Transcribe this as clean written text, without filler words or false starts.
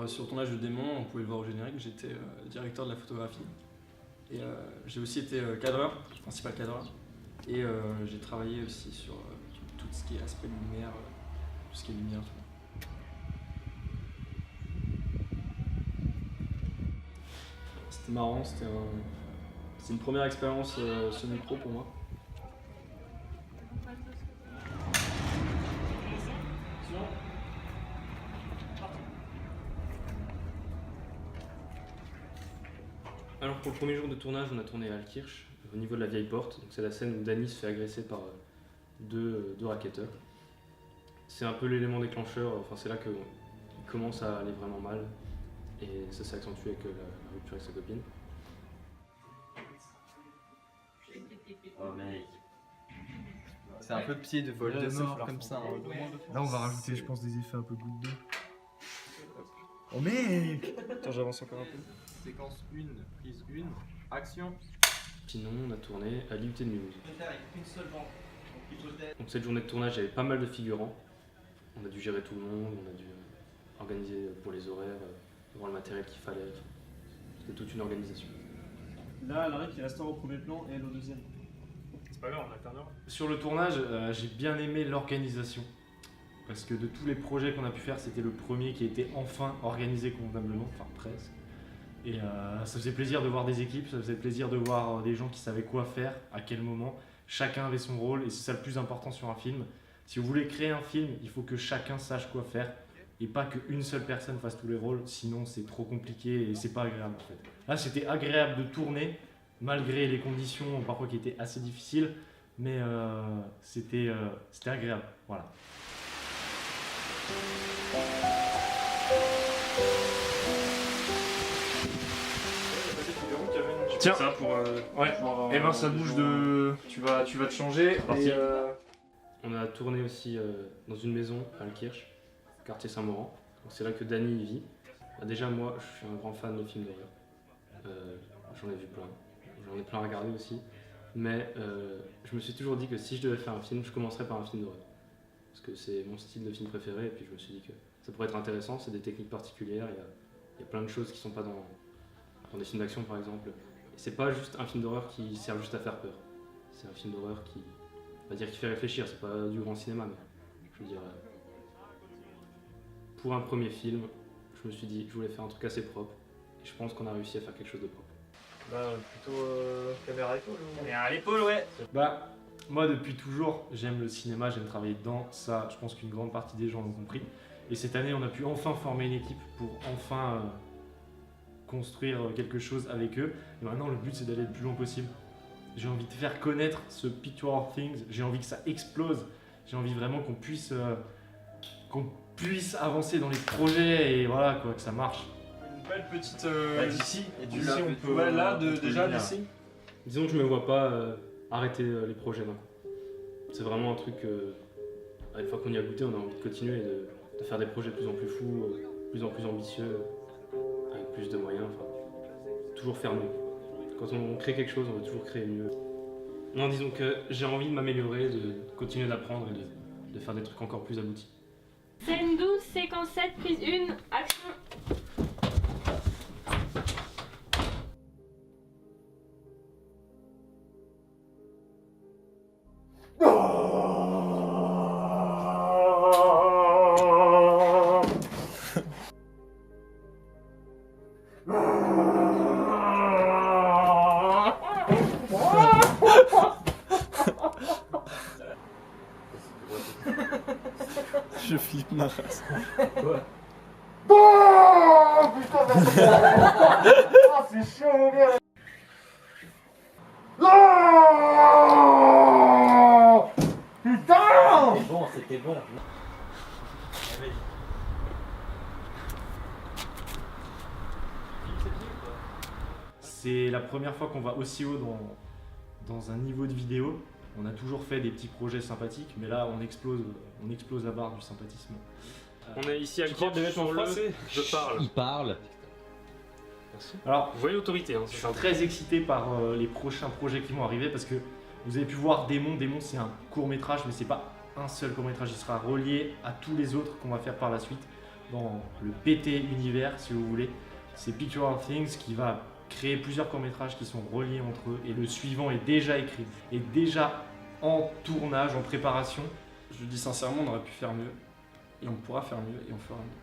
Alors sur le tournage de Démon, on pouvait le voir au générique, j'étais directeur de la photographie. Et j'ai aussi été cadreur, principal cadreur. Et j'ai travaillé aussi sur tout ce qui est aspect lumière, tout ce qui est lumière. Tout. C'était marrant, c'était une première expérience semi-pro pour moi. Alors pour le premier jour de tournage, on a tourné à Altkirch, au niveau de la vieille porte. C'est la scène où Danny se fait agresser par deux racketteurs. C'est un peu l'élément déclencheur, enfin c'est là qu'il commence à aller vraiment mal. Et ça s'est accentué avec la rupture avec sa copine. Oh mec. C'est un peu pied de Voldemort comme ça. Là on va rajouter je pense des effets un peu goutte d'eau. Oh mec! Attends, j'avance encore un peu. Séquence 1, prise 1, action. Sinon, on a tourné à l'IUT de Mulhouse. Donc cette journée de tournage, il y avait pas mal de figurants. On a dû gérer tout le monde, on a dû organiser pour les horaires, avoir le matériel qu'il fallait. C'était toute une organisation. Là, Larry qui restera au premier plan et elle au deuxième. C'est pas grave, on alternera. Sur le tournage, j'ai bien aimé l'organisation. Parce que de tous les projets qu'on a pu faire, c'était le premier qui était enfin organisé convenablement, enfin presque. Et ça faisait plaisir de voir des équipes, ça faisait plaisir de voir des gens qui savaient quoi faire, à quel moment. Chacun avait son rôle et c'est ça le plus important sur un film. Si vous voulez créer un film, il faut que chacun sache quoi faire et pas qu'une seule personne fasse tous les rôles, sinon c'est trop compliqué et c'est pas agréable en fait. Là c'était agréable de tourner, malgré les conditions parfois qui étaient assez difficiles, mais c'était agréable, voilà. Tiens, Ça pour ouais. et ben ça bouge de. Tu vas te changer. Et on a tourné aussi dans une maison à Altkirch, quartier Saint-Maurent. C'est là que Danny vit. Déjà moi, je suis un grand fan de films d'horreur. J'en ai vu plein. J'en ai plein à regarder aussi. Mais je me suis toujours dit que si je devais faire un film, je commencerais par un film d'horreur. Parce que c'est mon style de film préféré. Et puis je me suis dit que ça pourrait être intéressant. C'est des techniques particulières. Il y a plein de choses qui sont pas dans des films d'action par exemple. C'est pas juste un film d'horreur qui sert juste à faire peur. C'est un film d'horreur qui, on va dire, qui fait réfléchir. C'est pas du grand cinéma, mais je veux dire, pour un premier film, je me suis dit que je voulais faire un truc assez propre. Et je pense qu'on a réussi à faire quelque chose de propre. Bah, plutôt caméra épaule. Caméra à l'épaule, ouais. Bah, moi depuis toujours, j'aime le cinéma, j'aime travailler dedans. Ça, je pense qu'une grande partie des gens l'ont compris. Et cette année, on a pu enfin former une équipe pour enfin construire quelque chose avec eux. Et maintenant, le but, c'est d'aller le plus loin possible. J'ai envie de faire connaître ce Picture of Things. J'ai envie que ça explose. J'ai envie vraiment qu'on puisse avancer dans les projets et voilà, quoi, que ça marche. Une belle petite. D'ici, et du D'ici, là, on peut. Ouais, là, déjà, d'ici. Disons que je me vois pas arrêter les projets d'un coup. C'est vraiment un truc, une fois qu'on y a goûté, on a envie de continuer et de faire des projets de plus en plus fous, de plus en plus ambitieux, avec plus de moyens, enfin, toujours faire mieux. Quand on crée quelque chose, on veut toujours créer mieux. Non, disons que j'ai envie de m'améliorer, de continuer d'apprendre et de faire des trucs encore plus aboutis. Scène 12, séquence 7, prise 1, action. Je flippe ma race. Oh putain, oh, c'est chaud mon gars. Oh putain. C'était bon, c'était bon. C'est la première fois qu'on va aussi haut dans un niveau de vidéo. On a toujours fait des petits projets sympathiques, mais là on explose la barre du sympathisme. On est ici à Altkirch sur le Je parle. Il parle. Merci. Alors, Vous voyez l'autorité, hein, je suis très excité par les prochains projets qui vont arriver parce que vous avez pu voir Démon. Démon, c'est un court métrage, mais c'est pas un seul court métrage. Il sera relié à tous les autres qu'on va faire par la suite. dans le PT univers, si vous voulez. C'est Picture of Things qui va créer plusieurs courts-métrages qui sont reliés entre eux et le suivant est déjà écrit, est déjà en tournage, en préparation. Je dis sincèrement, on aurait pu faire mieux. Et on pourra faire mieux et on fera mieux.